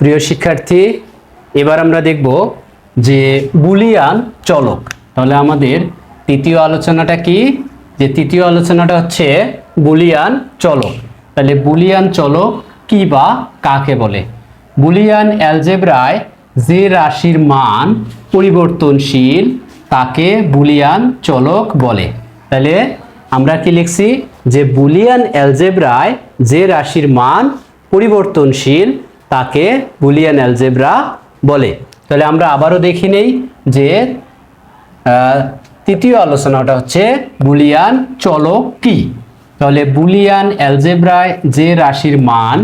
প্রিয় শিক্ষার্থী, এবার আমরা দেখব যে বুলিয়ান চলক। তাহলে আমাদের তৃতীয় আলোচনাটা কি? যে তৃতীয় আলোচনাটা হচ্ছে বুলিয়ান চলক। তাহলে বুলিয়ান চলক কি বা কাকে বলে? বুলিয়ান অ্যালজেব্রায় যে রাশির মান পরিবর্তনশীল তাকে বুলিয়ান চলক বলে। তাহলে আমরা কি লিখছি? যে বুলিয়ান অ্যালজেব্রায় যে রাশির মান পরিবর্তনশীল তাকে বুলিয়ান অ্যালজেব্রা বলে। তাহলে আমরা আবারও দেখি নেই যে তৃতীয় আলোচনাটা হচ্ছে বুলিয়ান চলক কি। তাহলে বুলিয়ান অ্যালজেব্রায় যে রাশির মান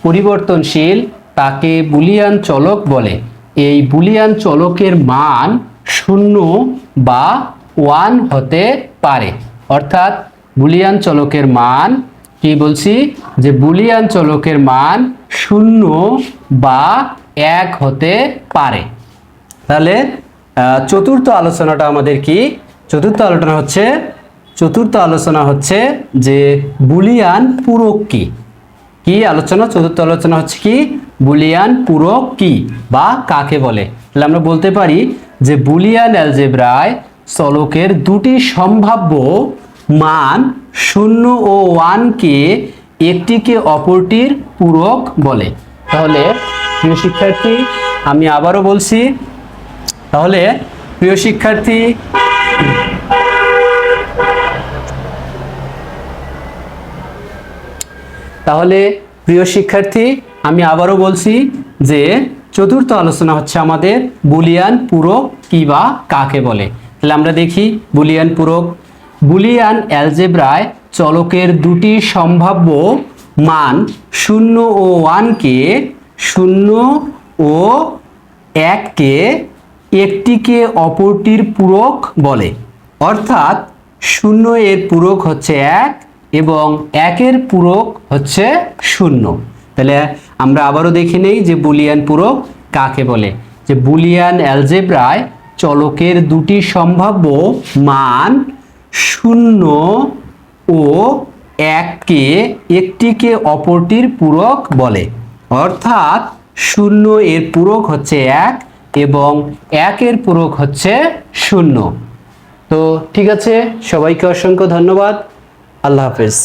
পরিবর্তনশীল তাকে বুলিয়ান চলক বলে। এই বুলিয়ান চলকের মান 0 বা 1 হতে পারে। অর্থাৎ বুলিয়ান চলকের মান কি বলছি? যে বুলিয়ান চলকের মান 0 বা 1 হতে পারে। তাহলে চতুর্থ আলোচনাটা আমাদের কি? চতুর্থ আলোচনা হচ্ছে যে বুলিয়ান পূরক কি। কি আলোচনা? চতুর্থ আলোচনা হচ্ছে কি? বুলিয়ান পূরক কি বা কাকে বলে। তাহলে আমরা বলতে পারি যে বুলিয়ান অ্যালজেব্রায় চলকের দুটি সম্ভাব্য মান 0 ও 1 কে একটিকে অপরটির পূরক বলে। তাহলে প্রিয় শিক্ষার্থী, আমি আবারও বলছি, তাহলে প্রিয় শিক্ষার্থী আমি আবারও বলছি যে চতুর্থ আলোচনা হচ্ছে আমাদের বুলিয়ান পূরক কি বা কাকে বলে। তাহলে আমরা দেখি বুলিয়ান পূরক। বুলিয়ান অ্যালজেব্রায় চলকের দুটি সম্ভাব্য মান 0 ও 1 কে 0 ও 1 কে একটিকে অপরটির পূরক বলে। অর্থাৎ 0 এর পূরক হচ্ছে 1 এবং 1 এর পূরক হচ্ছে 0। তাহলে আমরা আবারও দেখে নেই যে বুলিয়ান পূরক কাকে বলে। যে বুলিয়ান অ্যালজেব্রায় চলকের দুটি সম্ভাব্য মান 0 ও 1 কে একটিকে অপরটির পূরক বলে। অর্থাৎ 0 এর পূরক হচ্ছে 1 এবং 1 এর পূরক হচ্ছে 0। তো ঠিক আছে, সবাইকে অসংখ্য ধন্যবাদ। আল্লাহ হাফেজ।